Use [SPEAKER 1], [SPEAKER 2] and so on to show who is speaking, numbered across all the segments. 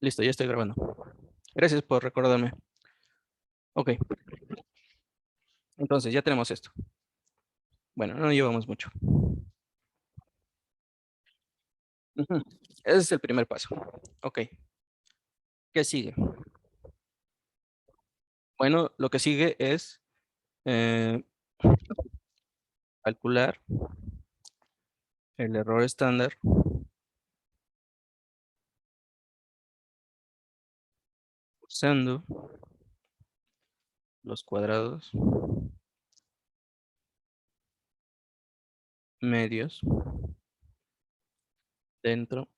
[SPEAKER 1] Listo, ya estoy grabando. Gracias por recordarme. Ok, entonces ya tenemos esto. Bueno, no llevamos mucho. Ujú. Ese es el primer paso. Ok, ¿qué sigue? Bueno, lo que sigue es eh, calcular el error estándar usando los cuadrados medios dentro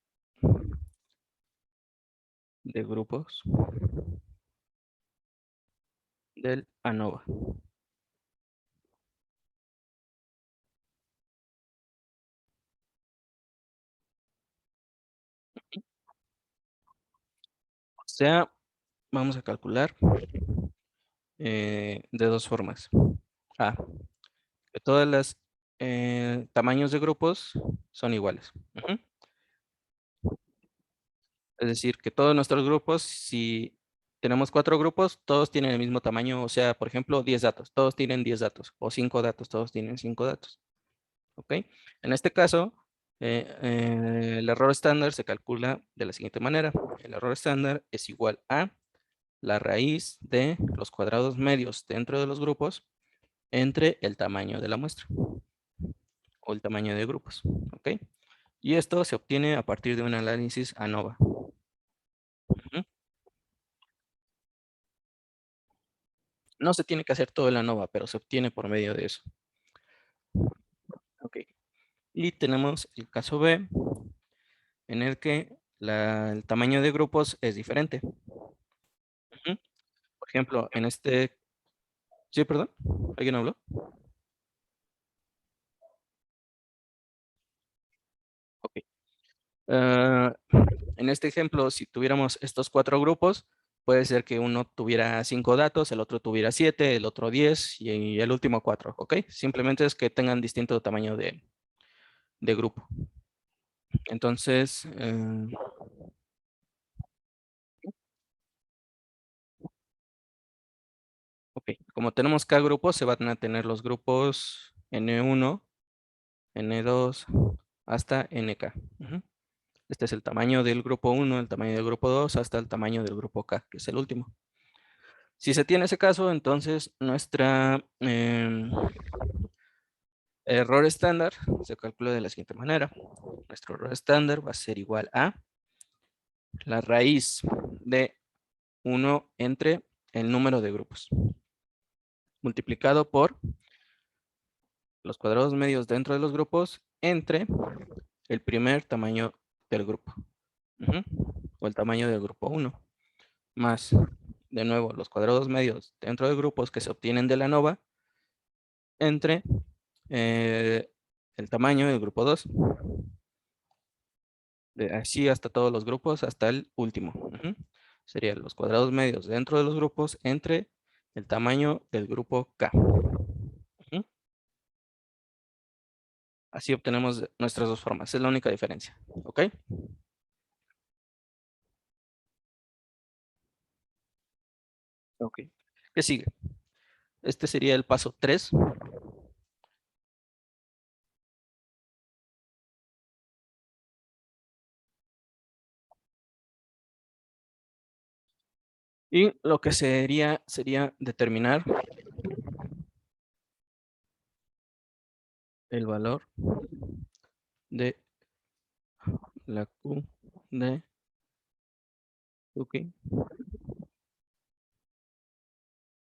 [SPEAKER 1] de grupos del ANOVA. O sea, vamos a calcular de dos formas. A, que todas las tamaños de grupos son iguales. Ujú. Es decir, que todos nuestros grupos, si tenemos 4 grupos, todos tienen el mismo tamaño, o sea, por ejemplo, 10 datos, todos tienen 10 datos, o 5 datos, todos tienen 5 datos, ¿ok? En este caso, el error estándar se calcula de la siguiente manera. El error estándar es igual a la raíz de los cuadrados medios dentro de los grupos entre el tamaño de la muestra, o el tamaño de grupos, ¿ok? Y esto se obtiene a partir de un análisis ANOVA. Ujú. No se tiene que hacer todo el ANOVA, pero se obtiene por medio de eso. Ok. Y tenemos el caso B, en el que el tamaño de grupos es diferente. Ujú. Por ejemplo, en este... Sí, perdón. ¿Alguien habló? Ok. Ah, en este ejemplo, si tuviéramos estos 4 grupos, puede ser que uno tuviera 5 datos, el otro tuviera 7, el otro 10 y el último 4, ¿ok? Simplemente es que tengan distinto tamaño de grupo. Entonces, ok, como tenemos K grupos, se van a tener los grupos N1, N2, hasta NK. Ujú. Este es el tamaño del grupo 1, el tamaño del grupo 2, hasta el tamaño del grupo K, que es el último. Si se tiene ese caso, entonces nuestra error estándar se calcula de la siguiente manera. Nuestro error estándar va a ser igual a la raíz de 1 entre el número de grupos, multiplicado por los cuadrados medios dentro de los grupos entre el primer tamaño del grupo. Ujú. O el tamaño del grupo 1, más, de nuevo, los cuadrados medios dentro de grupos que se obtienen de la ANOVA entre eh, el tamaño del grupo 2. Así hasta todos los grupos, hasta el último. Ujú. Serían los cuadrados medios dentro de los grupos entre el tamaño del grupo K. Ujú. Así obtenemos nuestras dos formas. Es la única diferencia. ¿Ok? Ok. ¿Qué sigue? Este sería el paso 3. Y lo que sería determinar el valor de la Q de Turing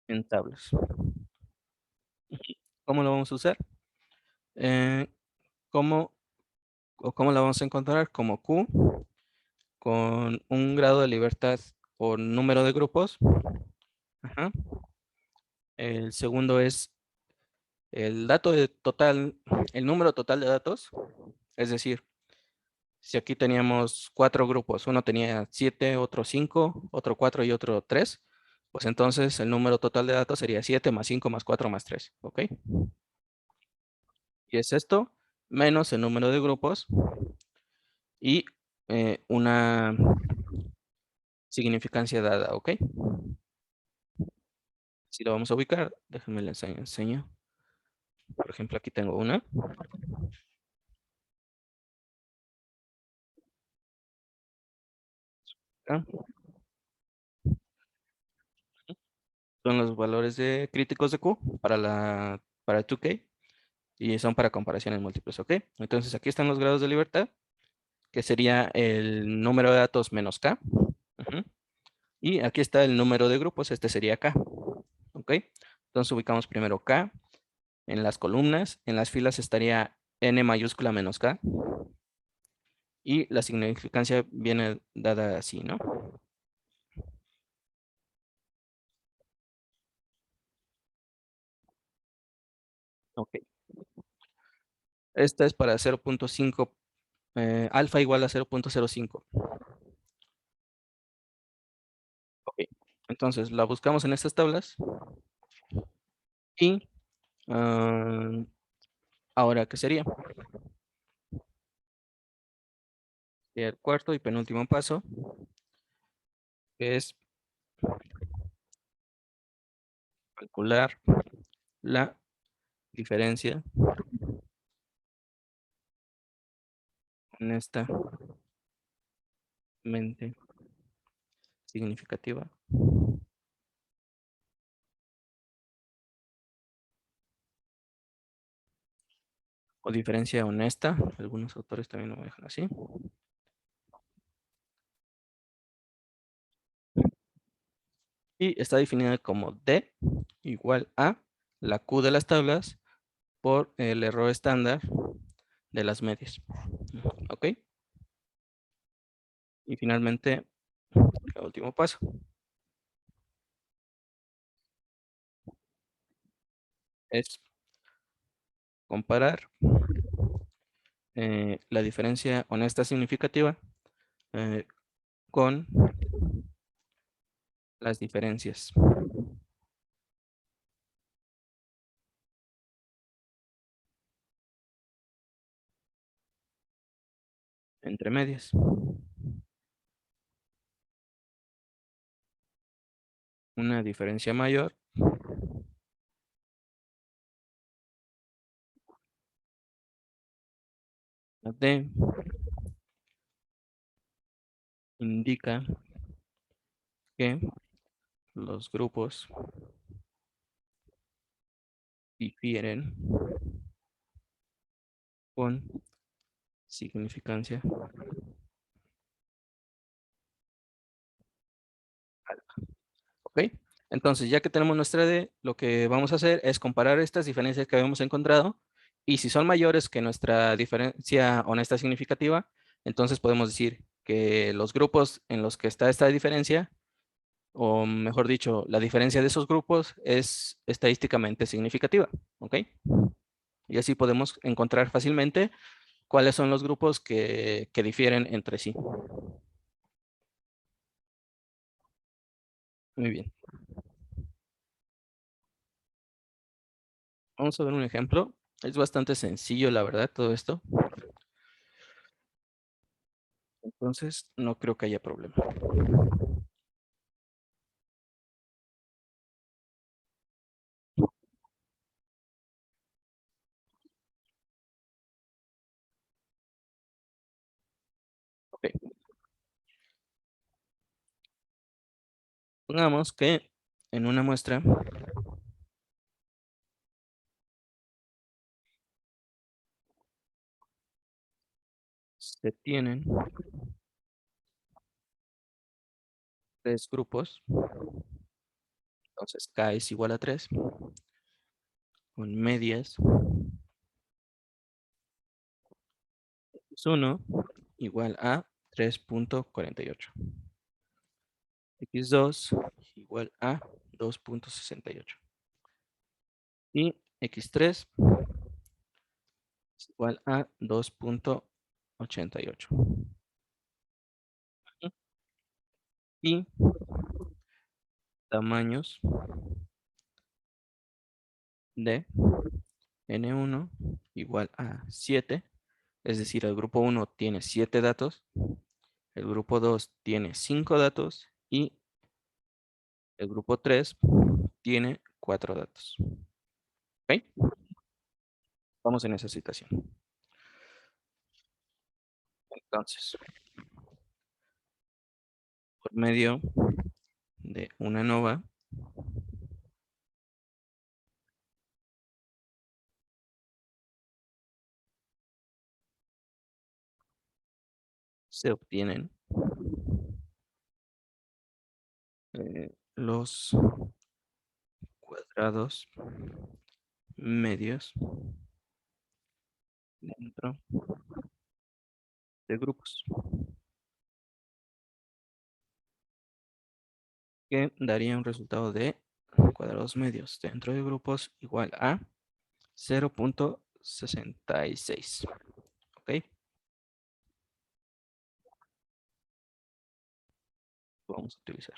[SPEAKER 1] en tablas. ¿Cómo lo vamos a usar? Eh, ¿cómo, cómo la vamos a encontrar? Como Q con un grado de libertad por número de grupos. Ajá. El segundo es el dato total, el número total de datos. Es decir, si aquí teníamos 4 grupos, uno tenía 7, otro 5, otro 4 y otro 3, pues entonces el número total de datos sería 7 más 5 más 4 más 3, ¿ok? Y es esto, menos el número de grupos y una significancia dada, ¿ok? Si lo vamos a ubicar, déjenme les enseño. Por ejemplo, aquí tengo una. Acá. Son los valores de críticos de Q para 2K y son para comparaciones múltiples, ¿ok? Entonces aquí están los grados de libertad, que sería el número de datos menos K. Ujú. Y aquí está el número de grupos, este sería K, ¿ok? Entonces ubicamos primero K en las columnas, en las filas estaría N mayúscula menos K y la significancia viene dada así, ¿no? Ok. Esta es para 0.5, alfa igual a 0.05. Ok. Entonces la buscamos en estas tablas y ahora, ¿qué sería? El cuarto y penúltimo paso, que es calcular la diferencia honestamente significativa o diferencia honesta. Algunos autores también lo dejan así. Y está definida como D igual a la Q de las tablas por el error estándar de las medias. ¿Ok? Y finalmente, el último paso es comparar la diferencia honesta significativa eh, con las diferencias entre medias. Una diferencia mayor D indica que los grupos difieren con significancia alta. ¿Ok? Entonces, ya que tenemos nuestra D, lo que vamos a hacer es comparar estas diferencias que habíamos encontrado y si son mayores que nuestra diferencia honesta significativa, entonces podemos decir que los grupos en los que está esta diferencia, o mejor dicho, la diferencia de esos grupos es estadísticamente significativa. ¿Ok? Y así podemos encontrar fácilmente cuáles son los grupos que difieren entre sí. Muy bien. Vamos a ver un ejemplo. Es bastante sencillo, la verdad, todo esto. Entonces, no creo que haya problema. Ok. Pongamos que en una muestra se tienen tres grupos. Entonces, K es igual a 3 con medias es 1 igual a 3.48. X2 igual a 2.68. Y X3 es igual a 2.88. Y tamaños de N1 igual a 7. Es decir, el grupo 1 tiene 7 datos, el grupo 2 tiene 5 datos y el grupo 3 tiene 4 datos. ¿Ok? Vamos en esa situación. Entonces, por medio de una nova, se obtienen los cuadrados medios dentro de grupos, que daría un resultado de cuadrados medios dentro de grupos igual a 0.66. ¿Ok? Vamos a utilizar.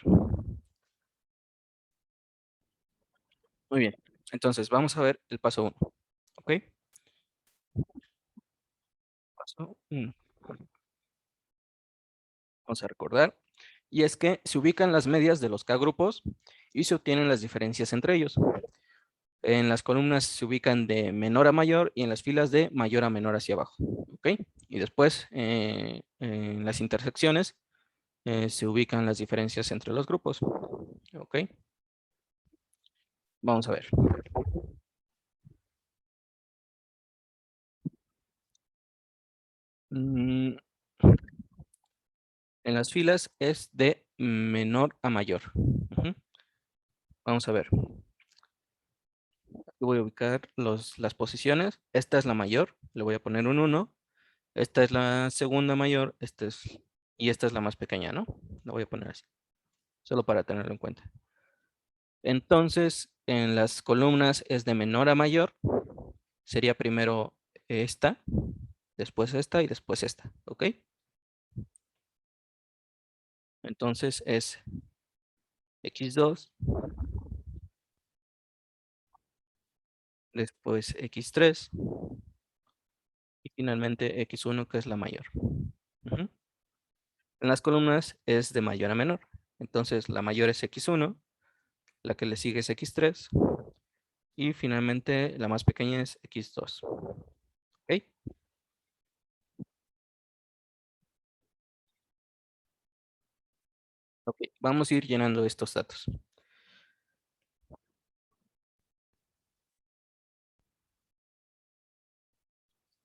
[SPEAKER 1] Muy bien. Entonces, vamos a ver el paso 1. ¿Ok? Paso 1. Vamos a recordar. Y es que se ubican las medias de los K grupos y se obtienen las diferencias entre ellos. En las columnas se ubican de menor a mayor y en las filas de mayor a menor hacia abajo. ¿Ok? Y después, en las intersecciones, se ubican las diferencias entre los grupos. ¿Ok? Vamos a ver. Mm, En las filas es de menor a mayor. Ujú. Vamos a ver. Aquí voy a ubicar las posiciones. Esta es la mayor, le voy a poner un 1. Esta es la segunda mayor, y esta es la más pequeña, ¿no? La voy a poner así, solo para tenerlo en cuenta. Entonces, en las columnas es de menor a mayor. Sería primero esta, después esta y después esta, ¿ok? Entonces es x2, después x3 y finalmente x1, que es la mayor. Ujú. En las columnas es de mayor a menor. Entonces la mayor es x1, la que le sigue es x3 y finalmente la más pequeña es x2. ¿Ok? Ok, vamos a ir llenando estos datos.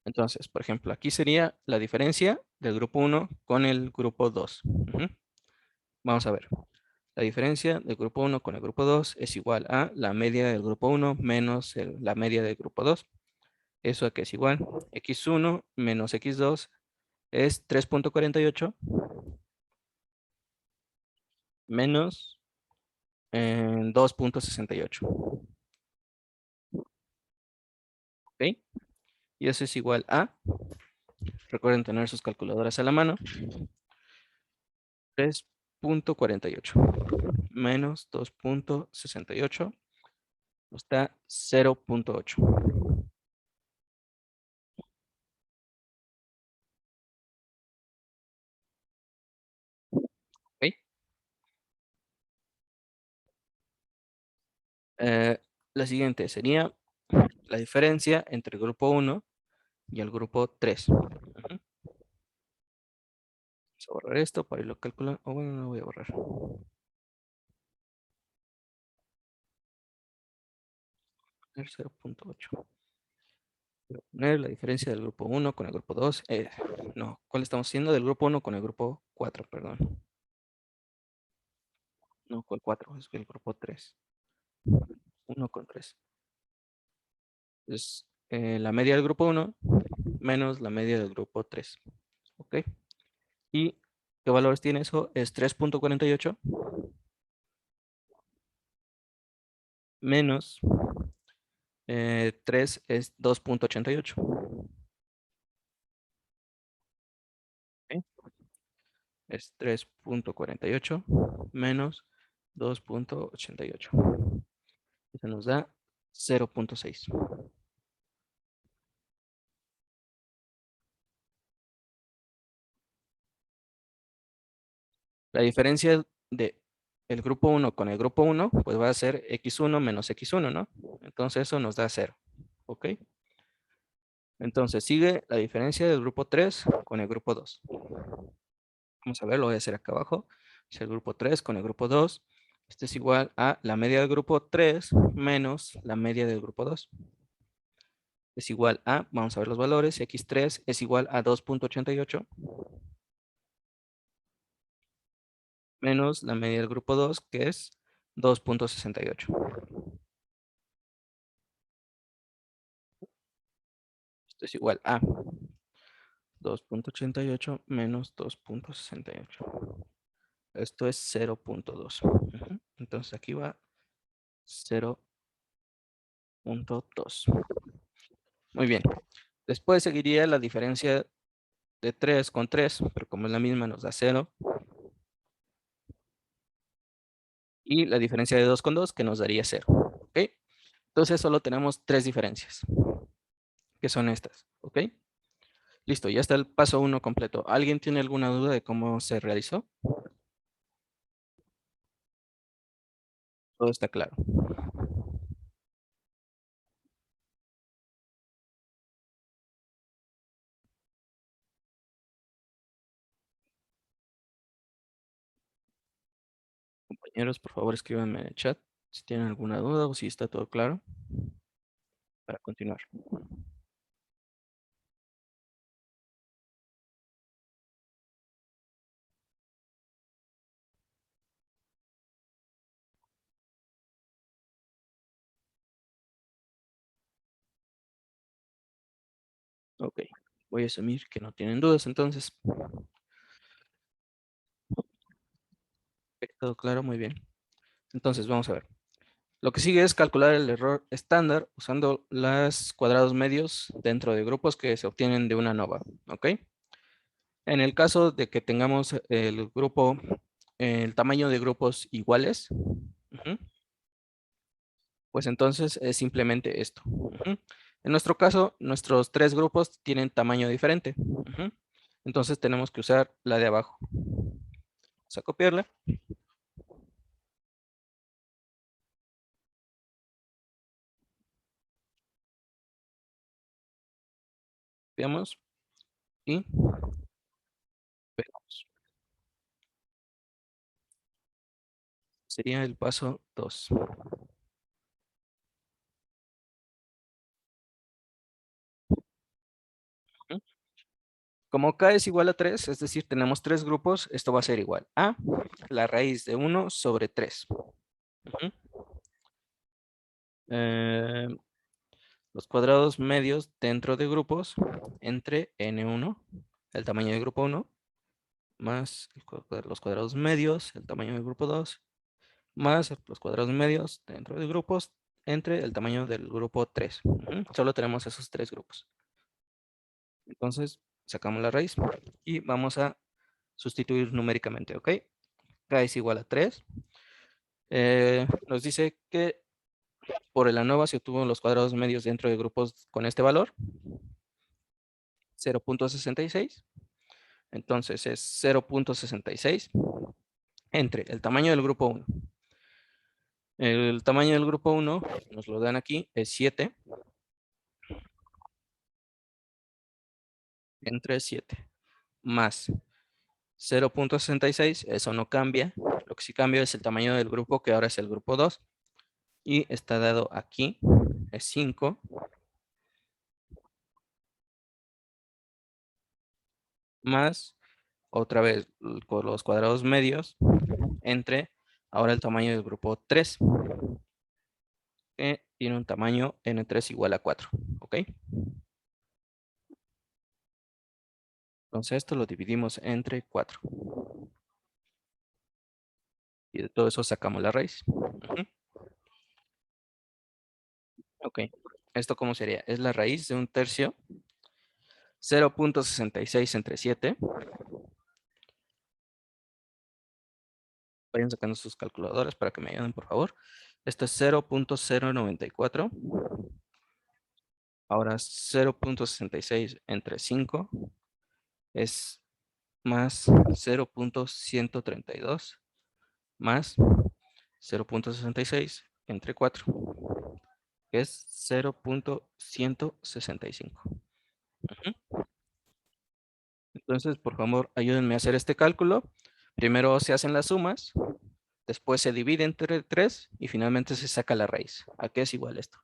[SPEAKER 1] Entonces, por ejemplo, aquí sería la diferencia del grupo 1 con el grupo 2. Ujú. Vamos a ver. La diferencia del grupo 1 con el grupo 2 es igual a la media del grupo 1 menos la media del grupo 2. ¿Eso a qué es igual? X1 menos X2 es 3.48 menos 2.68. ¿Ok? Y eso es igual a, recuerden tener sus calculadoras a la mano, 3.48 menos 2.68 nos da 0.8. ¿Ok? Eh, la siguiente sería la diferencia entre el grupo 1 y el grupo 3. Ujú. Vamos a borrar esto para irlo calculando. O bueno, no lo voy a borrar. 0.8. Voy a poner la diferencia del grupo 1 con el grupo 2. No, ¿cuál estamos haciendo? Del grupo 1 con el grupo 4, perdón. No, con el 4, es el grupo 3. 1 con 3. Es la media del grupo 1 menos la media del grupo 3. ¿Ok? ¿Y qué valores tiene eso? Es 3.48 menos 3 es 2.88. ¿Ok? Es 3.48 menos 2.88. Eso nos da 0.6. La diferencia de el grupo 1 con el grupo 1, pues va a ser x1 menos x1, ¿no? Entonces eso nos da 0, ¿ok? Entonces sigue la diferencia del grupo 3 con el grupo 2. Vamos a ver, lo voy a hacer acá abajo. Es el grupo 3 con el grupo 2. Este es igual a la media del grupo 3 menos la media del grupo 2. Es igual a, vamos a ver los valores, x3 es igual a 2.88 menos la media del grupo 2, que es 2.68. Esto es igual a 2.88 menos 2.68. Esto es 0.2. Entonces aquí va 0.2. Muy bien. Después seguiría la diferencia de 3 con 3, pero como es la misma nos da 0. Y la diferencia de 2 con 2 que nos daría 0. ¿Ok? Entonces solo tenemos 3 diferencias, que son estas. ¿Ok? Listo, ya está el paso 1 completo. ¿Alguien tiene alguna duda de cómo se realizó? Todo está claro. Compañeros, por favor, escríbanme en el chat si tienen alguna duda o si está todo claro para continuar. Ok, voy a asumir que no tienen dudas entonces. Todo claro, muy bien. Entonces, vamos a ver. Lo que sigue es calcular el error estándar usando los cuadrados medios dentro de grupos que se obtienen de una nova. ¿Ok? En el caso de que tengamos el grupo, el tamaño de grupos iguales, pues entonces es simplemente esto. En nuestro caso, nuestros 3 grupos tienen tamaño diferente. Entonces tenemos que usar la de abajo. Vamos a copiarla. Copiamos y pegamos. Sería el paso 2. Como k es igual a 3, es decir, tenemos 3 grupos, esto va a ser igual a la raíz de 1 sobre 3. Eh, los cuadrados medios dentro de grupos entre n1, el tamaño del grupo 1, más los cuadrados medios, el tamaño del grupo 2, más los cuadrados medios dentro de grupos entre el tamaño del grupo 3. Solo tenemos esos 3 grupos. Entonces, sacamos la raíz y vamos a sustituir numéricamente, ¿ok? K es igual a 3. Nos dice que por el ANOVA se obtuvo los cuadrados medios dentro de grupos con este valor, 0.66. Entonces es 0.66 entre el tamaño del grupo 1. El tamaño del grupo 1, nos lo dan aquí, es 7 entre 7 más 0.66, eso no cambia. Lo que sí cambia es el tamaño del grupo, que ahora es el grupo 2. Y está dado aquí, es 5 más, otra vez, con los cuadrados medios entre ahora el tamaño del grupo 3, que tiene un tamaño n3 igual a 4. ¿Ok? Entonces esto lo dividimos entre 4. Y de todo eso sacamos la raíz. Ok. ¿Esto cómo sería? Es la raíz de un tercio. 0.66 entre 7. Vayan sacando sus calculadoras para que me ayuden, por favor. Esto es 0.094. Ahora 0.66 entre 5 es más 0.132 más 0.66 entre 4, que es 0.165. Entonces, por favor, ayúdenme a hacer este cálculo. Primero se hacen las sumas, después se divide entre 3 y finalmente se saca la raíz. ¿A qué es igual esto?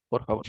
[SPEAKER 1] Por favor.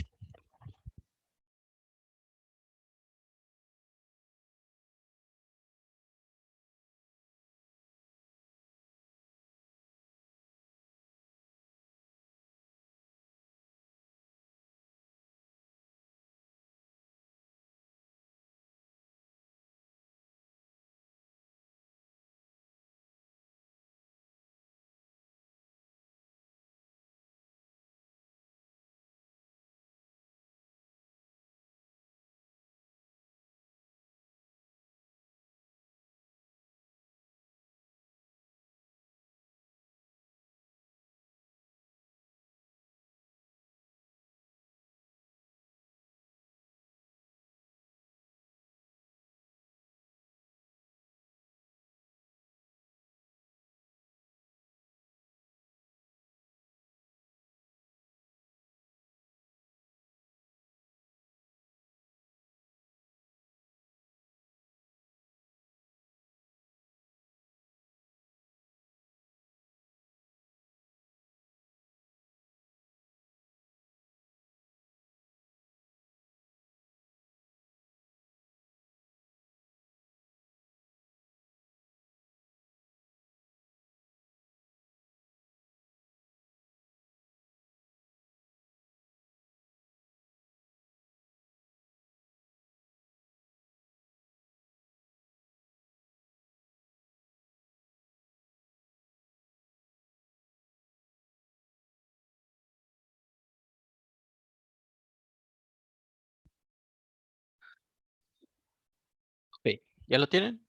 [SPEAKER 1] Ok, ¿ya lo tienen?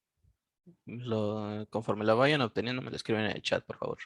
[SPEAKER 1] Conforme lo vayan obteniendo, me lo escriben en el chat, por favor.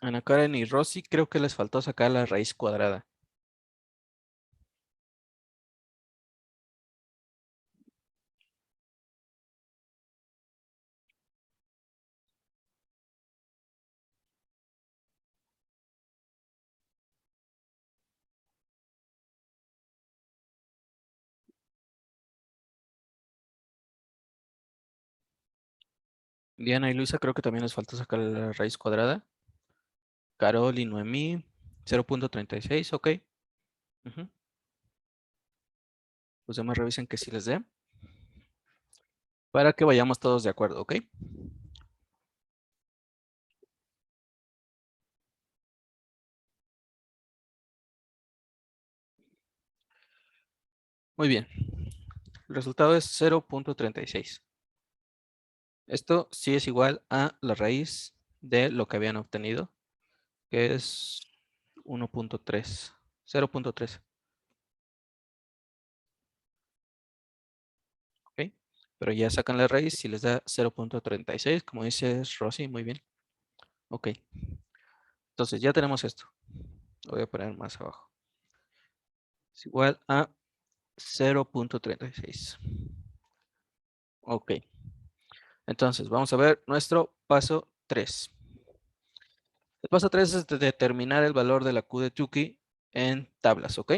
[SPEAKER 1] Ana Karen y Rosy, creo que les faltó sacar la raíz cuadrada. Diana y Luisa, creo que también les faltó sacar la raíz cuadrada. Carol y Noemí, 0.36, ok. Ujú. Los demás revisen que sí les dé. Para que vayamos todos de acuerdo, ok. Muy bien. El resultado es 0.36. Esto sí es igual a la raíz de lo que habían obtenido, que es 1.3. 0.3. Ok. Pero ya sacan la raíz y les da 0.36, como dices Rosy, muy bien. Ok. Entonces ya tenemos esto. Lo voy a poner más abajo. Es igual a 0.36. Ok. Entonces vamos a ver nuestro paso 3. El paso 3 es de determinar el valor de la Q de Tukey en tablas, ¿ok?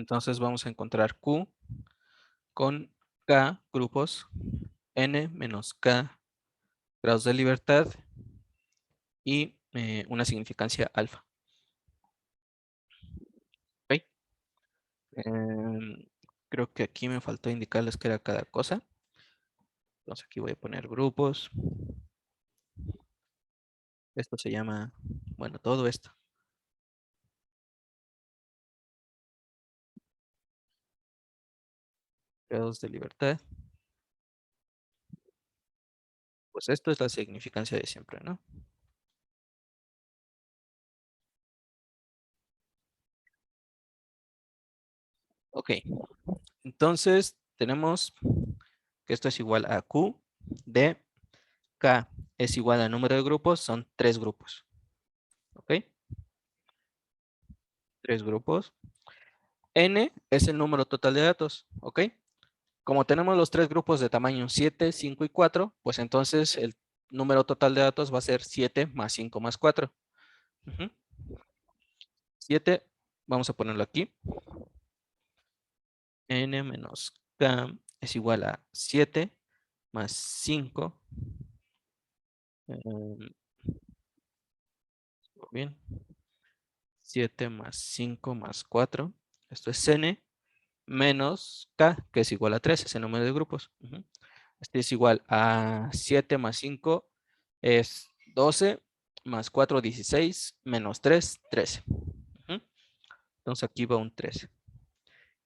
[SPEAKER 1] Entonces vamos a encontrar Q con K grupos, N menos K grados de libertad y una significancia alfa. ¿Ok? Em, Creo que aquí me faltó indicarles qué era cada cosa. Entonces aquí voy a poner grupos. Esto se llama, bueno, todo esto. Grados de libertad. Pues esto es la significancia de siempre, ¿no? Ok, entonces tenemos que esto es igual a Q de K es igual al número de grupos, son 3 grupos. ¿Ok? 3 grupos. N es el número total de datos. ¿Ok? Como tenemos los 3 grupos de tamaño 7, 5 y 4, pues entonces el número total de datos va a ser 7 más 5 más 4. 7, vamos a ponerlo aquí. N menos K es igual a 7 más 5. Bien. 7 más 5 más 4. Esto es N menos K, que es igual a 3, ese número de grupos. Este es igual a 7 más 5 es 12, más 4, 16, menos 3, 13. Entonces aquí va un 13.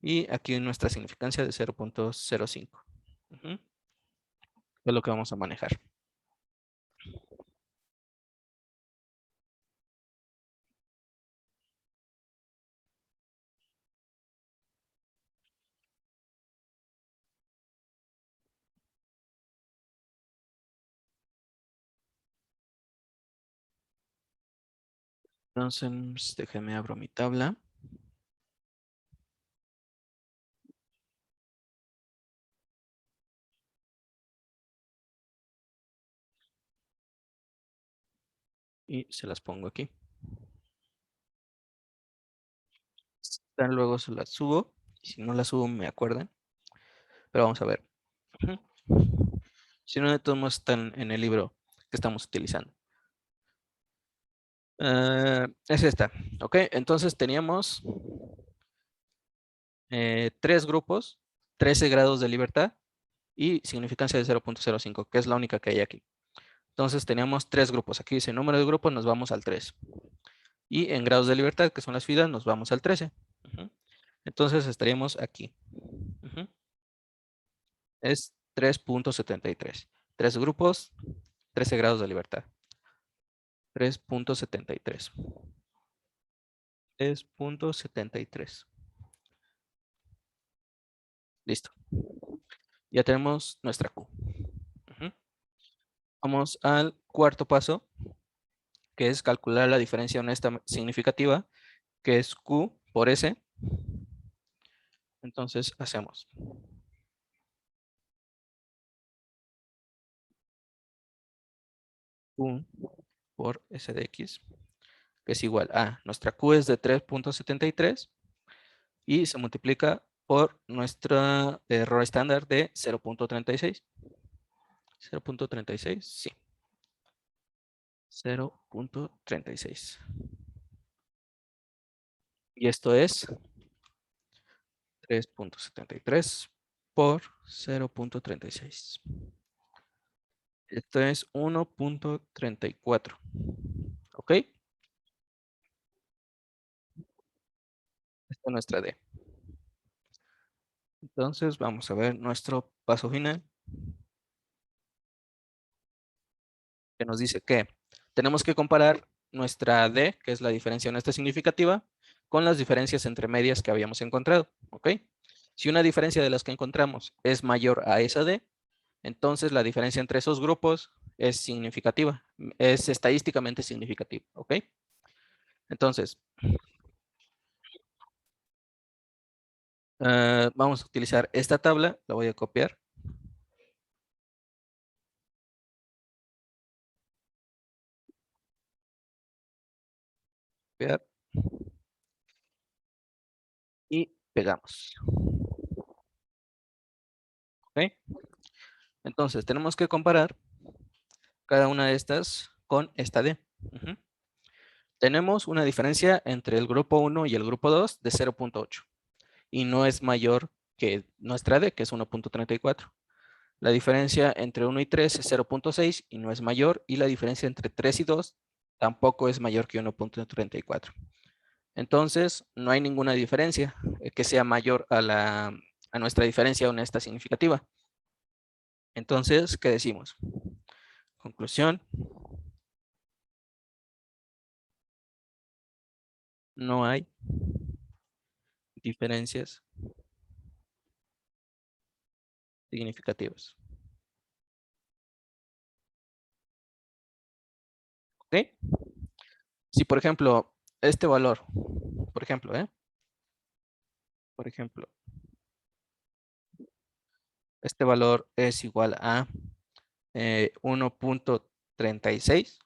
[SPEAKER 1] Y aquí nuestra significancia de 0.05. Es lo que vamos a manejar. Entonces, déjeme abro mi tabla. Y se las pongo aquí. Luego se las subo. Si no las subo, me acuerdan. Pero vamos a ver. Si no, de todos modos están en el libro que estamos utilizando. Es esta. Ok, entonces teníamos 3 grupos, 13 grados de libertad y significancia de 0.05, que es la única que hay aquí. Entonces teníamos 3 grupos. Aquí dice número de grupos, nos vamos al 3. Y en grados de libertad, que son las filas, nos vamos al 13. Entonces estaríamos aquí. Es 3.73. 3 grupos, 13 grados de libertad. 3.73. 3.73. Listo. Ya tenemos nuestra Q. Vamos al cuarto paso, que es calcular la diferencia honesta significativa, que es Q por S. Entonces hacemos Q por S de X, que es igual a nuestra Q es de 3.73 y se multiplica por nuestro error estándar de 0.36. 0.36, sí. 0.36. Y esto es 3.73 por 0.36. Esto es 1.34. ¿Ok? Esta es nuestra D. Entonces vamos a ver nuestro paso final, que nos dice que tenemos que comparar nuestra D, que es la diferencia honesta significativa, con las diferencias entre medias que habíamos encontrado. ¿Ok? Si una diferencia de las que encontramos es mayor a esa D, entonces la diferencia entre esos grupos es significativa, es estadísticamente significativa. ¿Ok? Entonces, vamos a utilizar esta tabla, la voy a copiar. Copiar. Y Pegamos. ¿Ok? Entonces, tenemos que comparar cada una de estas con esta D. Ujú. Tenemos una diferencia entre el grupo 1 y el grupo 2 de 0.8 y no es mayor que nuestra D, que es 1.34. La diferencia entre 1 y 3 es 0.6 y no es mayor, y la diferencia entre 3 y 2 tampoco es mayor que 1.34. Entonces, no hay ninguna diferencia que sea mayor a nuestra diferencia honesta significativa. Entonces, ¿qué decimos? Conclusión. No hay diferencias significativas. ¿Ok? Si, por ejemplo, este valor, por ejemplo, este valor es igual a 1.36,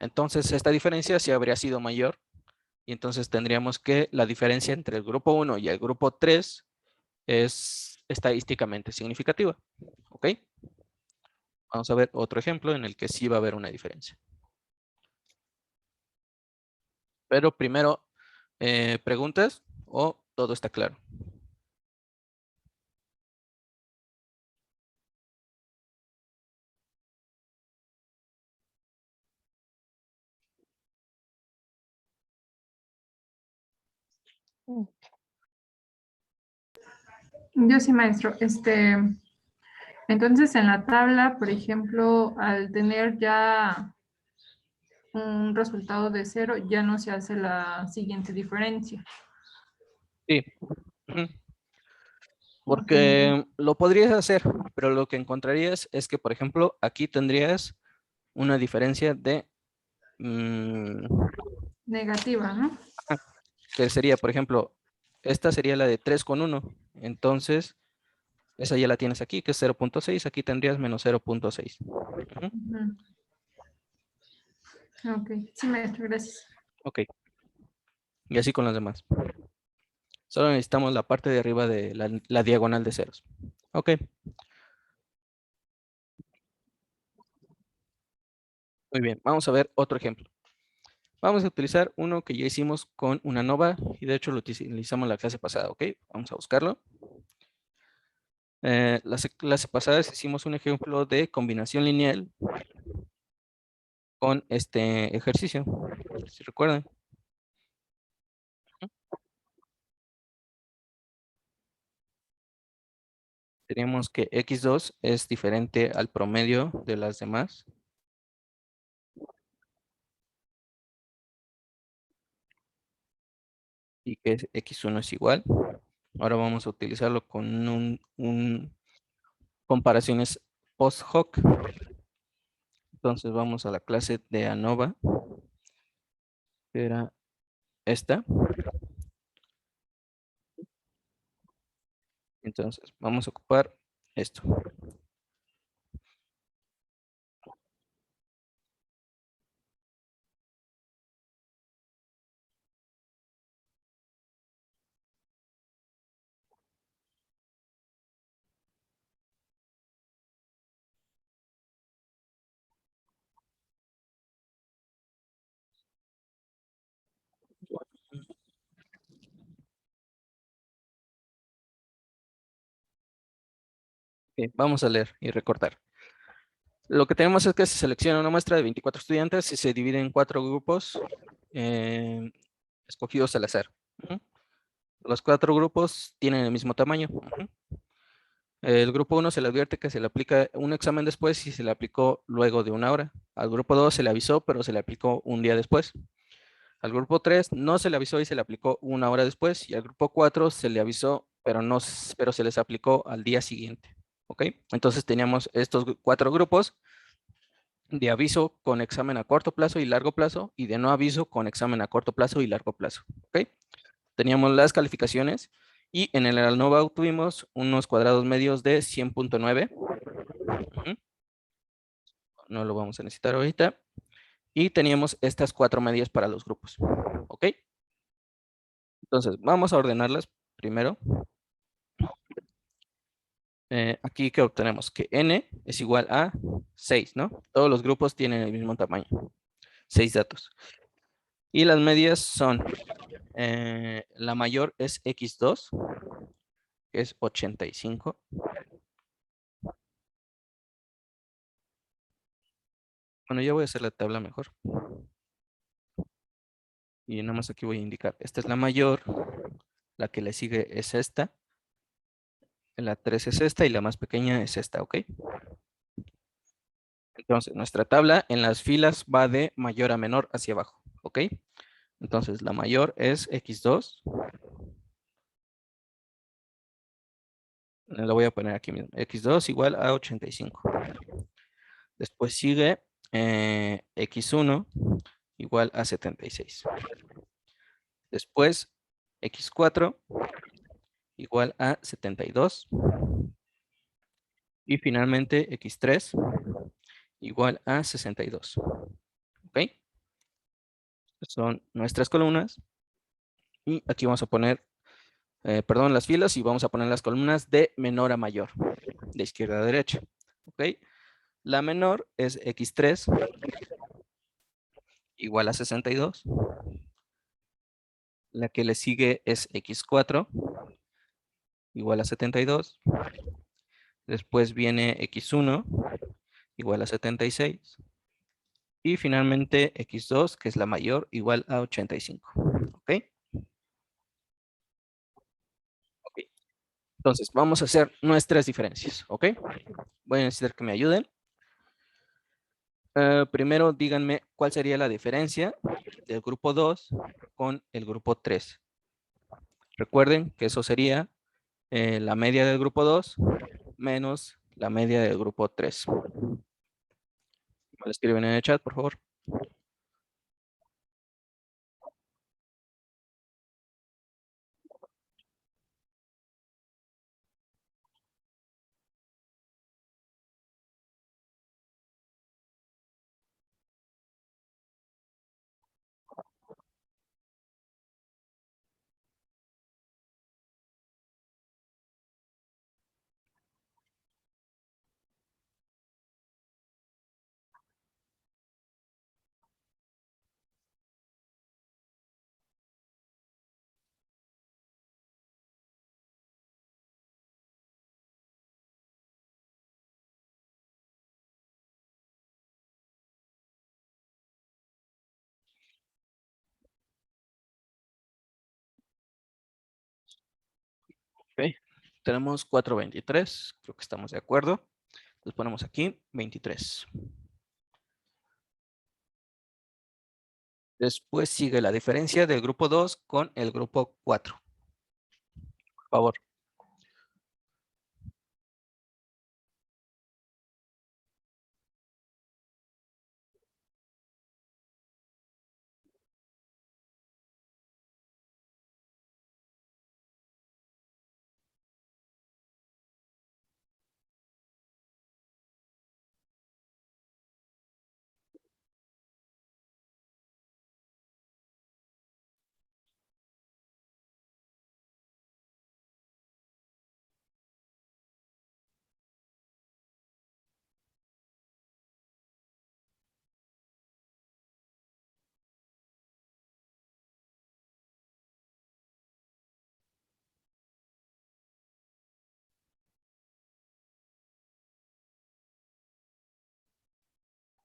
[SPEAKER 1] entonces esta diferencia sí habría sido mayor, y entonces tendríamos que la diferencia entre el grupo 1 y el grupo 3 es estadísticamente significativa. ¿Ok? Vamos a ver otro ejemplo en el que sí va a haber una diferencia. Pero primero, ¿preguntas o todo está claro?
[SPEAKER 2] Yo sí, maestro. Entonces, en la tabla, por ejemplo, al tener ya un resultado de 0, ya no se hace la siguiente diferencia.
[SPEAKER 1] Sí. Ujú.
[SPEAKER 2] Ok.
[SPEAKER 1] Porque lo podrías hacer, pero lo que encontrarías es que, por ejemplo, aquí tendrías una diferencia de,
[SPEAKER 2] Negativa, ¿no?
[SPEAKER 1] que sería, por ejemplo, esta sería la de 3,1. Entonces, esa ya la tienes aquí, que es 0.6. Aquí tendrías menos 0.6. Ujú.
[SPEAKER 2] Ujú. Ok. Sí, maestro, gracias.
[SPEAKER 1] Ok, y así con las demás. Solo necesitamos la parte de arriba de la diagonal de ceros. Ok, muy bien. Vamos a ver otro ejemplo. Vamos a utilizar uno que ya hicimos con una ANOVA, y de hecho lo utilizamos la clase pasada, ¿ok? Vamos a buscarlo. La clase pasada hicimos un ejemplo de combinación lineal con este ejercicio, si recuerdan. Teníamos que x2 es diferente al promedio de las demás. Y que x1 es igual. Ahora vamos a utilizarlo con comparaciones post hoc. Entonces vamos a la clase de ANOVA, que era esta. Entonces vamos a ocupar esto. Ok, vamos a leer y recortar. Lo que tenemos es que se selecciona una muestra de 24 estudiantes y se divide en 4 grupos escogidos al azar. Ujú. Los 4 grupos tienen el mismo tamaño. Ujú. El grupo 1 se le advierte que se le aplica un examen después y se le aplicó luego de 1 hora. Al grupo 2 se le avisó, pero se le aplicó un día después. Al grupo 3 no se le avisó y se le aplicó 1 hora después. Y al grupo 4 se le avisó, pero se les aplicó al día siguiente. ¿Ok? Entonces teníamos estos 4 grupos de aviso con examen a corto plazo y largo plazo, y de no aviso con examen a corto plazo y largo plazo. ¿Ok? Teníamos las calificaciones, y en el ANOVA obtuvimos unos cuadrados medios de 100.9. No lo vamos a necesitar ahorita. Y teníamos estas 4 medias para los grupos. ¿Ok? Entonces, vamos a ordenarlas primero. Aquí que obtenemos que n es igual a 6, ¿no? Todos los grupos tienen el mismo tamaño, 6 datos. Y las medias son, la mayor es x2, que es 85. Bueno, ya voy a hacer la tabla mejor. Y nada más aquí voy a indicar, esta es la mayor, la que le sigue es esta, la 3 es esta y la más pequeña es esta, ¿ok? Entonces, nuestra tabla en las filas va de mayor a menor hacia abajo, ¿ok? Entonces, la mayor es x2. Lo voy a poner aquí mismo. x2 igual a 85. Después sigue x1 igual a 76. Después, x4 igual a 72. Y finalmente, x3 igual a 62. ¿Ok? Son nuestras columnas. Y aquí vamos a poner, perdón, las filas y vamos a poner las columnas de menor a mayor, de izquierda a derecha. ¿Ok? La menor es x3 igual a 62. La que le sigue es x4 igual a 72. Después viene x1 igual a 76. Y finalmente x2, que es la mayor, igual a 85. ¿Ok? Ok. Entonces, vamos a hacer nuestras diferencias. ¿Ok? Voy a necesitar que me ayuden. Primero, díganme cuál sería la diferencia del grupo 2 con el grupo 3. Recuerden que eso sería la media del grupo 2 menos la media del grupo 3. Me lo escriben en el chat, por favor. Ok. Tenemos 423, creo que estamos de acuerdo. Entonces ponemos aquí 23. Después sigue la diferencia del grupo 2 con el grupo 4. Por favor.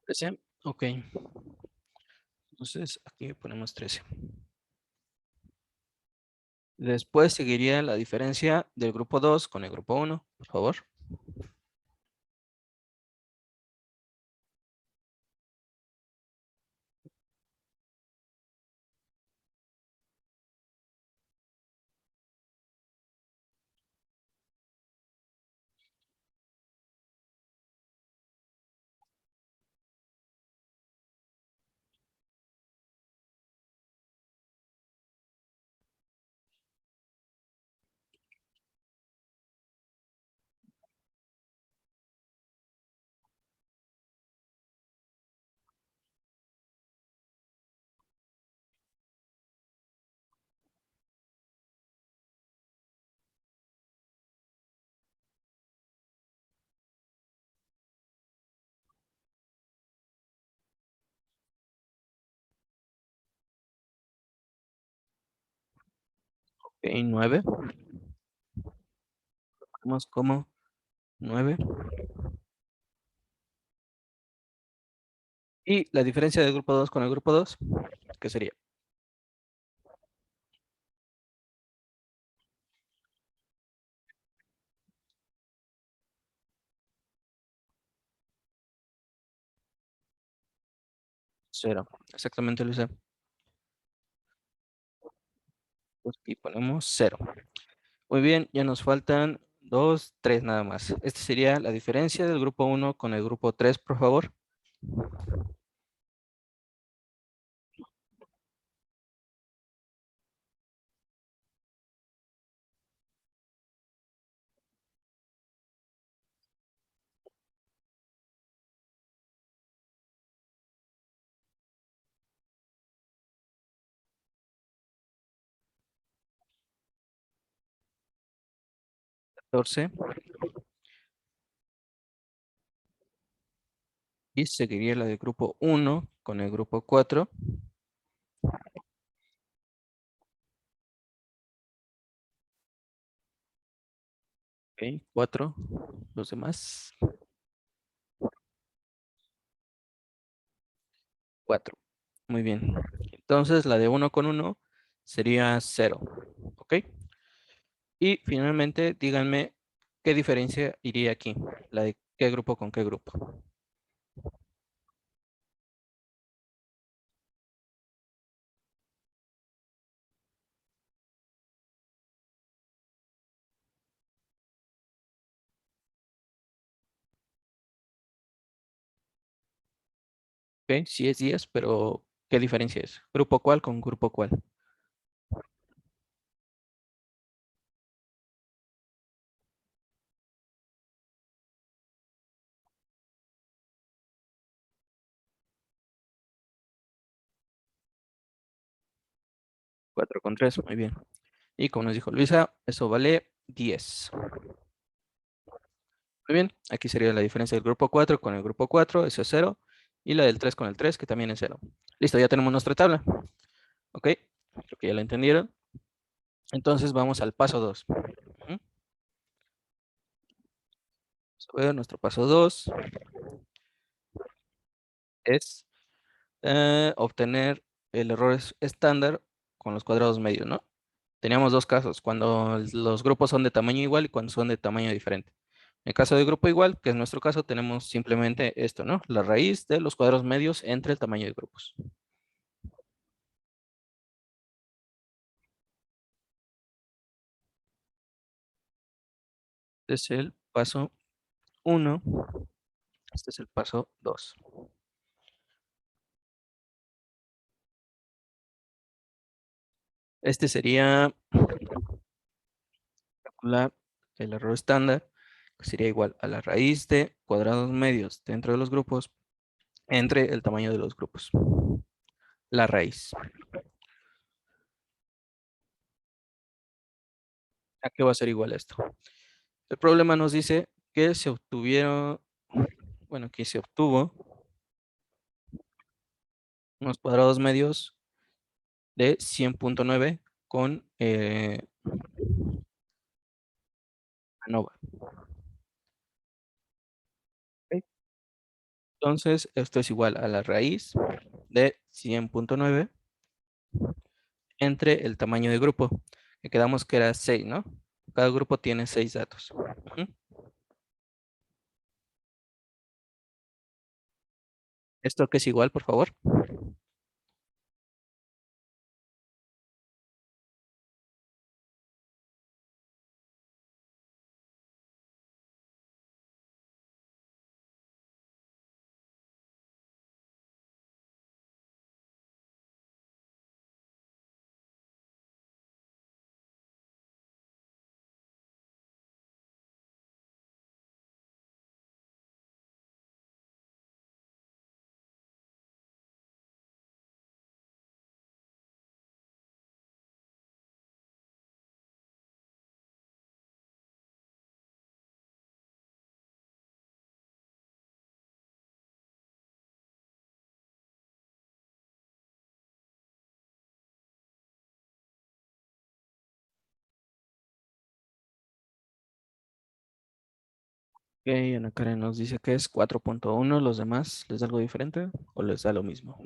[SPEAKER 1] ¿13? Ok. Entonces aquí ponemos 13. Después seguiría la diferencia del grupo 2 con el grupo 1, por favor. Ok, 9. Vamos como 9. Y la diferencia del grupo 2 con el grupo 2, ¿qué sería? Cero. Exactamente, Luisa. Pues aquí ponemos 0. Muy bien, ya nos faltan 2, 3 nada más. Esta sería la diferencia del grupo 1 con el grupo 3, por favor. 14. Y seguiría la del grupo 1 con el grupo 4. Ok, 4. Los demás. 4. Muy bien. Entonces la de 1 con 1 sería 0. ¿Ok? Y finalmente, díganme qué diferencia iría aquí. La de qué grupo con qué grupo. Ok, sí es 10, pero ¿qué diferencia es? ¿Grupo cuál con grupo cuál? 4 con 3, muy bien. Y como nos dijo Luisa, eso vale 10. Muy bien, aquí sería la diferencia del grupo 4 con el grupo 4, eso es 0. Y la del 3 con el 3, que también es 0. Listo, ya tenemos nuestra tabla. Ok, creo que ya lo entendieron. Entonces vamos al paso 2. Vamos a ver, nuestro paso 2 es obtener el error estándar con los cuadrados medios, ¿no? Teníamos dos casos, cuando los grupos son de tamaño igual y cuando son de tamaño diferente. En el caso de grupo igual, que es nuestro caso, tenemos simplemente esto, ¿no? La raíz de los cuadrados medios entre el tamaño de grupos. Este es el paso 1, este es el paso 2. Este sería calcular el error estándar, que sería igual a la raíz de cuadrados medios dentro de los grupos entre el tamaño de los grupos. La raíz. ¿A qué va a ser igual esto? El problema nos dice que se obtuvieron, bueno, que se obtuvo unos cuadrados medios de 100.9 con ANOVA. ¿Ok? Entonces, esto es igual a la raíz de 100.9 entre el tamaño de grupo, que quedamos que era 6, ¿no? Cada grupo tiene 6 datos. Ujú. ¿Esto qué es igual, por favor? Ok, Ana Karen nos dice que es 4.1. ¿Los demás les da algo diferente o les da lo mismo?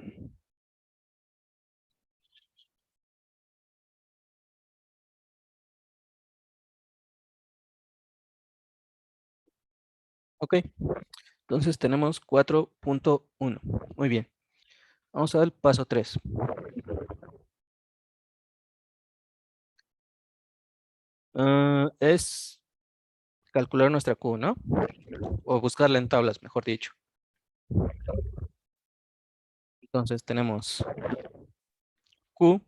[SPEAKER 1] Ok, entonces tenemos 4.1. Muy bien. Vamos al paso 3. Es calcular nuestra Q, ¿no? O buscarla en tablas, mejor dicho. Entonces tenemos Q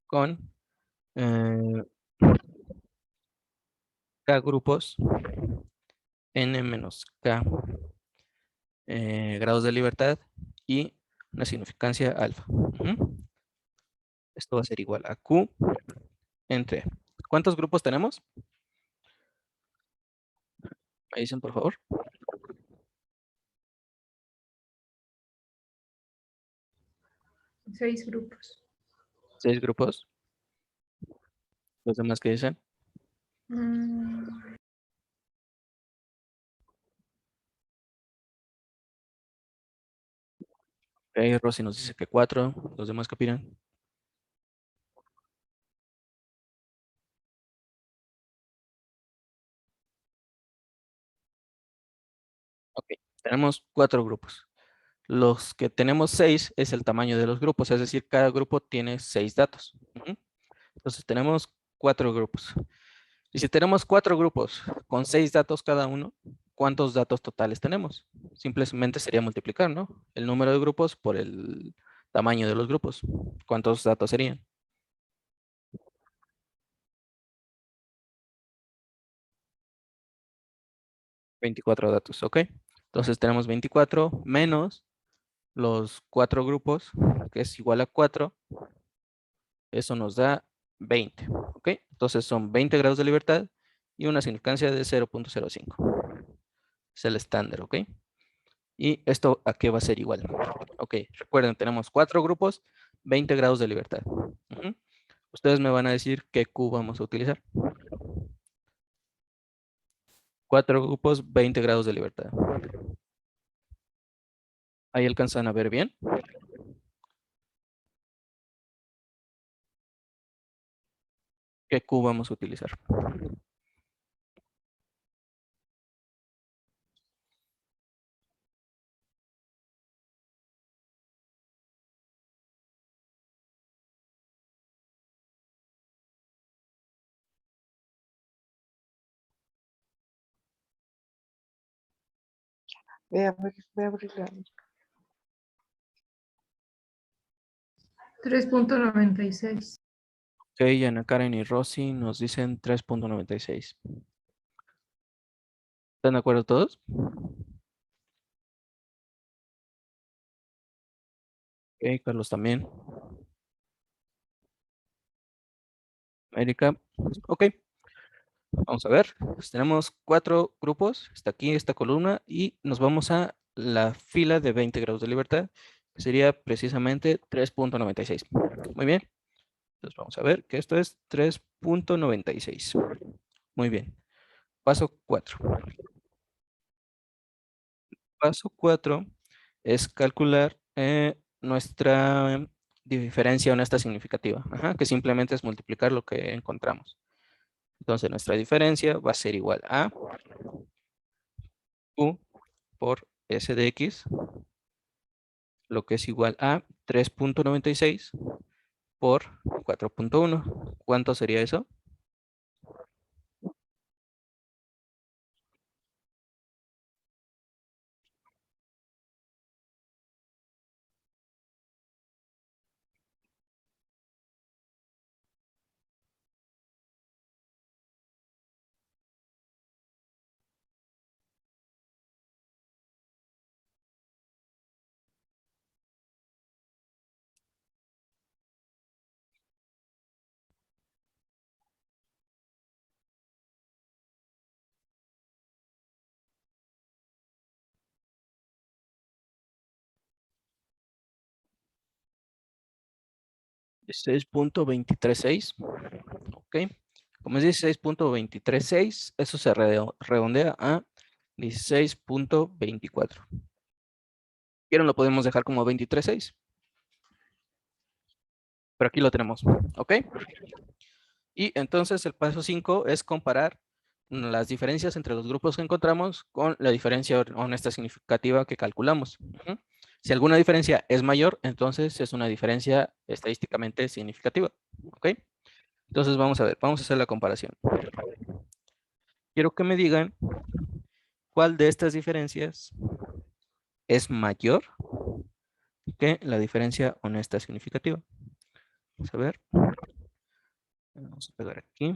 [SPEAKER 1] con eh, K grupos, N menos K grados de libertad y una significancia alfa. Esto va a ser igual a Q entre... ¿Cuántos grupos tenemos? Me dicen, por favor.
[SPEAKER 2] 6 grupos.
[SPEAKER 1] 6 grupos. Los demás que dicen.
[SPEAKER 2] Mm,
[SPEAKER 1] Ok, Rosy nos dice que 4. Los demás que opinan. Ok, tenemos 4 grupos. Los que tenemos 6 es el tamaño de los grupos, es decir, cada grupo tiene 6 datos. Entonces tenemos 4 grupos. Y si tenemos 4 grupos con 6 datos cada uno, ¿cuántos datos totales tenemos? Simplemente sería multiplicar, ¿no? El número de grupos por el tamaño de los grupos. ¿Cuántos datos serían? 24 datos, ¿ok? Entonces tenemos 24 menos los 4 grupos, que es igual a 4. Eso nos da 20, ¿ok? Entonces son 20 grados de libertad y una significancia de 0.05. Es el estándar, ¿ok? ¿Y esto a qué va a ser igual? Ok, recuerden, tenemos 4 grupos, 20 grados de libertad. Ustedes me van a decir qué Q vamos a utilizar. 4 grupos, 20 grados de libertad. ¿Ahí alcanzan a ver bien? ¿Qué Q vamos a utilizar?
[SPEAKER 3] Voy a abrirla.
[SPEAKER 2] 3.96.
[SPEAKER 1] Ok, Ana Karen y Rosy nos dicen 3.96. ¿Están de acuerdo todos? Ok, Carlos también. Erika. Ok, vamos a ver. Pues tenemos 4 grupos. Está aquí esta columna y nos vamos a la fila de 20 grados de libertad, que sería precisamente 3.96. Muy bien. Entonces vamos a ver que esto es 3.96. Muy bien. Paso 4. Paso 4 es calcular nuestra diferencia honesta significativa, que simplemente es multiplicar lo que encontramos. Entonces nuestra diferencia va a ser igual a Q por S de X, lo que es igual a 3.96 por 4.1. ¿Cuánto sería eso? Es 6.236. Ok. Como es 16.236, eso se redondea a 16.24. ¿Quieren? Lo podemos dejar como 23.6. Pero aquí lo tenemos, ¿ok? Y entonces el paso 5 es comparar las diferencias entre los grupos que encontramos con la diferencia honesta significativa que calculamos. Si alguna diferencia es mayor, entonces es una diferencia estadísticamente significativa, ¿ok? Entonces vamos a ver, vamos a hacer la comparación. Quiero que me digan cuál de estas diferencias es mayor que la diferencia honesta significativa. Vamos a ver. Vamos a pegar aquí.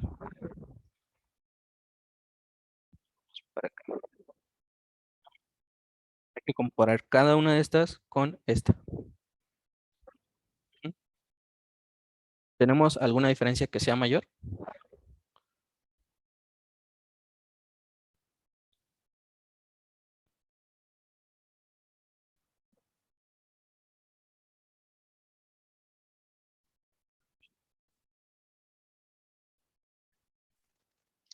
[SPEAKER 1] Para acá. Hay que comparar cada una de estas con esta. ¿Tenemos alguna diferencia que sea mayor?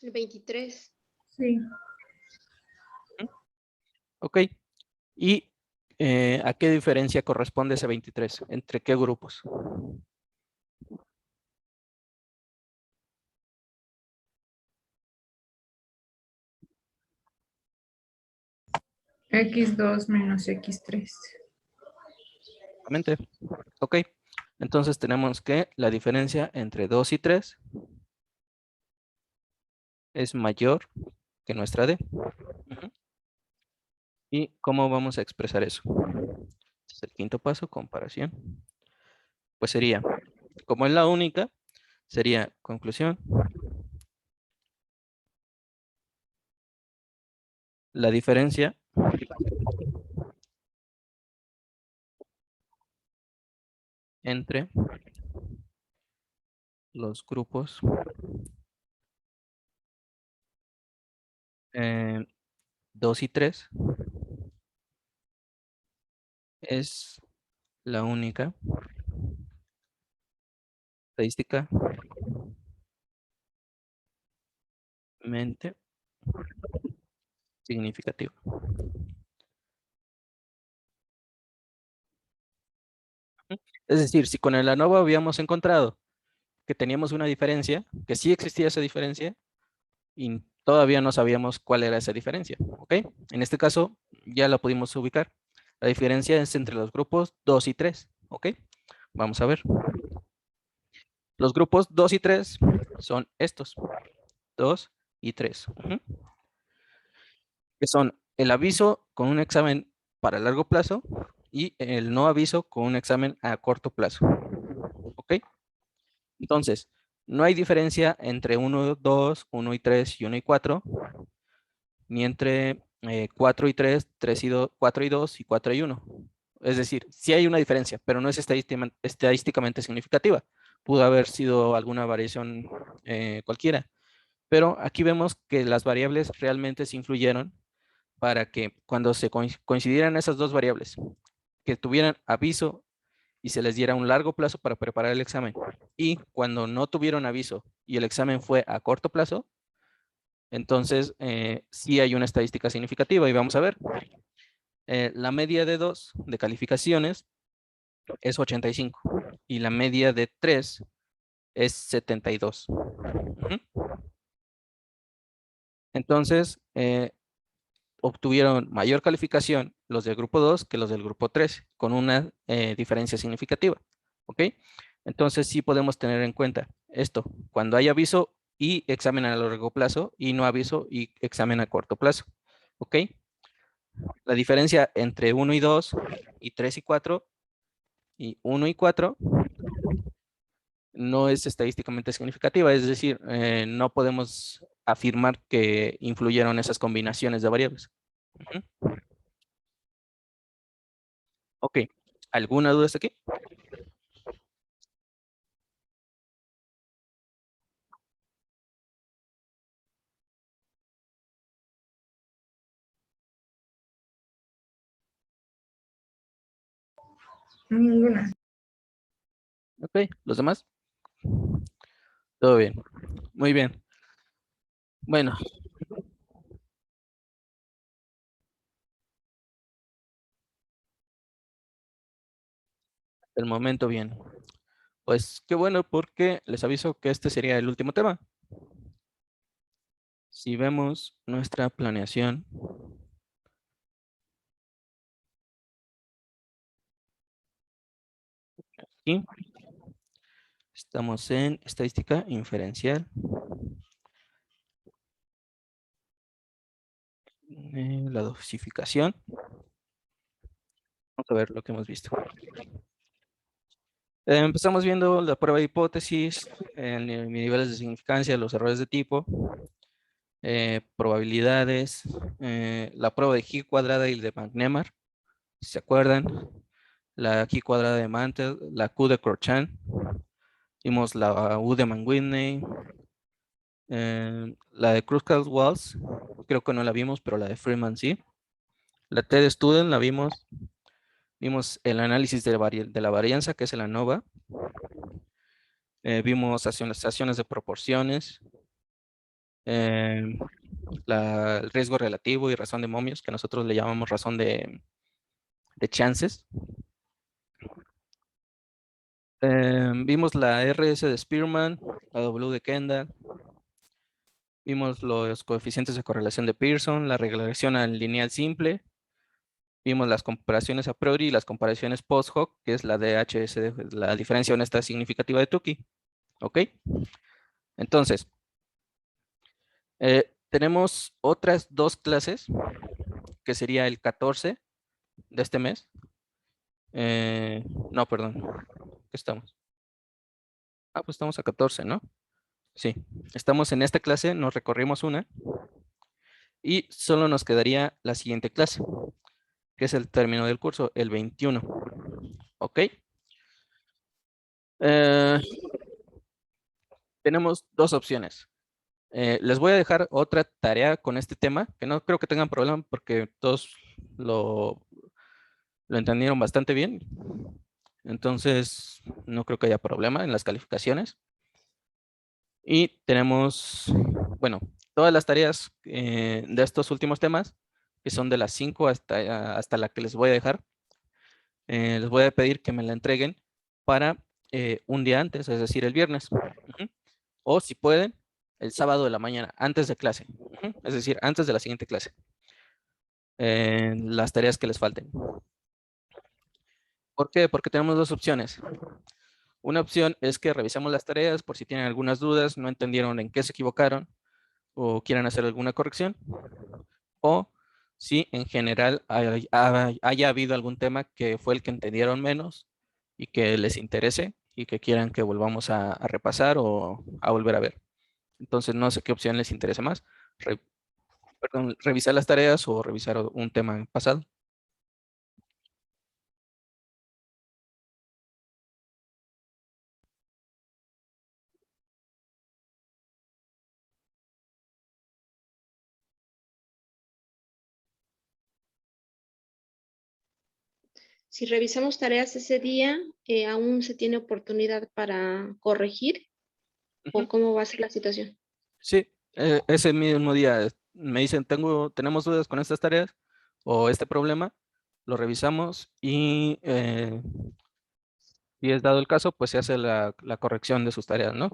[SPEAKER 4] El 23.
[SPEAKER 2] Sí.
[SPEAKER 1] Ok. ¿Y a qué diferencia corresponde ese 23? ¿Entre qué grupos?
[SPEAKER 2] X2 menos X3.
[SPEAKER 1] Exactamente. Ok. Entonces tenemos que la diferencia entre 2 y 3 es mayor que nuestra D. ¿Y cómo vamos a expresar eso? Este es el quinto paso, comparación. Pues sería, como es la única, sería conclusión. La diferencia entre los grupos 2 y 3 es la única estadísticamente significativa. Es decir, si con el ANOVA habíamos encontrado que teníamos una diferencia, que sí existía esa diferencia, y todavía no sabíamos cuál era esa diferencia, ¿ok? En este caso ya la pudimos ubicar. La diferencia es entre los grupos 2 y 3, ¿ok? Vamos a ver. Los grupos 2 y 3 son estos, 2 y 3. Que son el aviso con un examen para largo plazo y el no aviso con un examen a corto plazo. ¿Ok? Entonces, no hay diferencia entre 1, 2, 1 y 3 y 1 y 4, ni entre 4 y 3, 3 y 2, 4 y 2 y 4 y 1. Es decir, sí hay una diferencia, pero no es estadísticamente significativa. Pudo haber sido alguna variación cualquiera. Pero aquí vemos que las variables realmente se influyeron para que cuando se coincidieran esas dos variables, que tuvieran aviso y se les diera un largo plazo para preparar el examen, y cuando no tuvieron aviso y el examen fue a corto plazo, entonces sí hay una estadística significativa y vamos a ver. La media de 2 de calificaciones es 85 y la media de 3 es 72. Entonces, obtuvieron mayor calificación los del grupo 2 que los del grupo 3, con una diferencia significativa. ¿Ok? Entonces sí podemos tener en cuenta esto, cuando hay aviso y examen a largo plazo y no aviso y examen a corto plazo. ¿Ok? La diferencia entre 1 y 2 y 3 y 4 y 1 y 4 no es estadísticamente significativa, es decir, no podemos afirmar que influyeron esas combinaciones de variables. Ok, ¿alguna duda hasta aquí?
[SPEAKER 2] Ninguna.
[SPEAKER 1] Ok, ¿los demás? Todo bien. Muy bien. Bueno, el momento bien. Pues qué bueno, porque les aviso que este sería el último tema. Si vemos nuestra planeación, aquí estamos en estadística inferencial. La dosificación. Vamos a ver lo que hemos visto. Empezamos viendo la prueba de hipótesis, niveles de significancia, los errores de tipo, probabilidades, la prueba de G cuadrada y de McNemar, si se acuerdan, la G cuadrada de Mantel, la Q de Crochan, vimos la U de Mann-Whitney, la de Kruskal-Walsh, creo que no la vimos, pero la de Freeman sí. La T de Student la vimos. Vimos el análisis de la varianza, que es el ANOVA. Vimos acciones de proporciones. El riesgo relativo y razón de momios, que nosotros le llamamos razón de chances. Vimos la RS de Spearman, la W de Kendall. Vimos los coeficientes de correlación de Pearson, la regresión al lineal simple. Vimos las comparaciones a priori y las comparaciones post hoc, que es la DHS, la diferencia honesta significativa de Tukey. ¿Ok? Entonces, tenemos otras dos clases, que sería el 14 de este mes. No, perdón. ¿Qué estamos? Ah, pues estamos a 14, ¿no? Sí. Estamos en esta clase, nos recorrimos una. Y solo nos quedaría la siguiente clase, que es el término del curso, el 21. ¿Ok? Tenemos dos opciones. Les voy a dejar otra tarea con este tema, que no creo que tengan problema porque todos lo entendieron bastante bien. Entonces, no creo que haya problema en las calificaciones. Y tenemos, bueno, todas las tareas de estos últimos temas, que son de las 5 hasta la que les voy a dejar. Les voy a pedir que me la entreguen para un día antes, es decir, el viernes. O si pueden, el sábado de la mañana, antes de clase. Es decir, antes de la siguiente clase. Las tareas que les falten. ¿Por qué? Porque tenemos dos opciones. Una opción es que revisemos las tareas por si tienen algunas dudas, no entendieron en qué se equivocaron o quieren hacer alguna corrección. O si en general haya habido algún tema que fue el que entendieron menos y que les interese y que quieran que volvamos a repasar o a volver a ver. Entonces no sé qué opción les interese más. Revisar las tareas o revisar un tema pasado.
[SPEAKER 4] Si revisamos tareas ese día, ¿aún se tiene oportunidad para corregir? ¿O cómo va a ser la situación?
[SPEAKER 1] Sí, ese mismo día me dicen, tenemos dudas con estas tareas o este problema, lo revisamos y si es dado el caso, pues se hace la corrección de sus tareas, ¿no?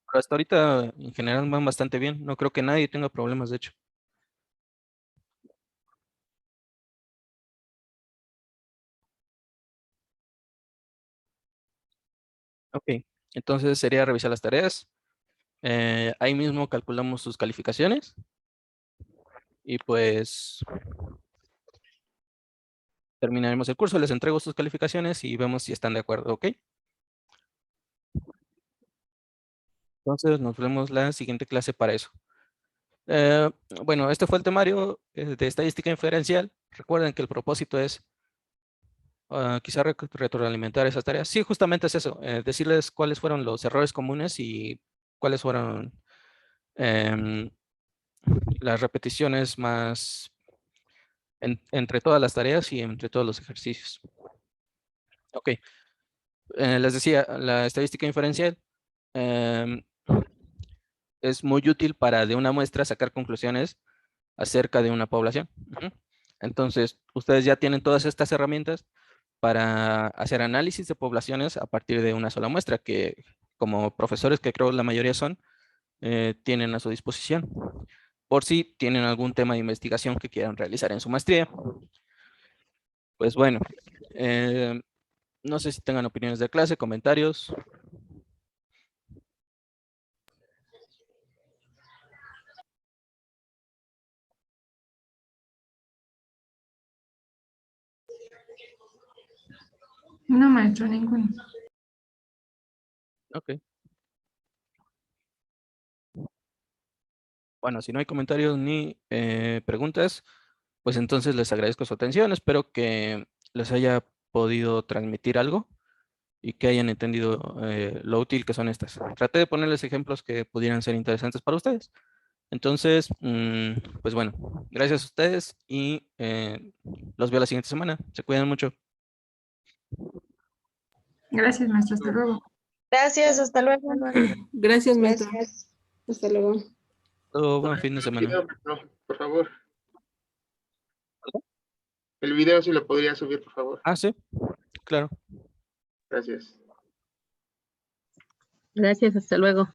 [SPEAKER 1] Pero hasta ahorita en general van bastante bien, no creo que nadie tenga problemas, de hecho. Ok, entonces sería revisar las tareas. Ahí mismo calculamos sus calificaciones y pues terminaremos el curso, les entrego sus calificaciones y vemos si están de acuerdo, ¿ok? Entonces nos vemos la siguiente clase para eso. Bueno, este fue el temario de estadística inferencial. Recuerden que el propósito es quizá retroalimentar esas tareas. Sí, justamente es eso, decirles cuáles fueron los errores comunes y cuáles fueron las repeticiones más entre todas las tareas y entre todos los ejercicios. Ok, les decía, la estadística inferencial es muy útil para de una muestra sacar conclusiones acerca de una población. Entonces, ustedes ya tienen todas estas herramientas para hacer análisis de poblaciones a partir de una sola muestra, que como profesores, que creo la mayoría son, tienen a su disposición, por si tienen algún tema de investigación que quieran realizar en su maestría. Pues bueno, no sé si tengan opiniones de clase, comentarios.
[SPEAKER 2] No, maestro, ninguno.
[SPEAKER 1] Ok. Bueno, si no hay comentarios ni preguntas, pues entonces les agradezco su atención. Espero que les haya podido transmitir algo y que hayan entendido lo útil que son estas. Traté de ponerles ejemplos que pudieran ser interesantes para ustedes. Entonces, pues bueno, gracias a ustedes y los veo la siguiente semana. Se cuidan mucho.
[SPEAKER 2] Gracias, maestro. Hasta luego.
[SPEAKER 3] Gracias, hasta luego.
[SPEAKER 5] Gracias, maestro.
[SPEAKER 4] Gracias. Hasta luego.
[SPEAKER 1] Todo buen fin de semana.
[SPEAKER 6] Video, por favor. El video si lo podría subir, por favor.
[SPEAKER 1] Ah, sí, claro.
[SPEAKER 6] Gracias.
[SPEAKER 5] Gracias, hasta luego.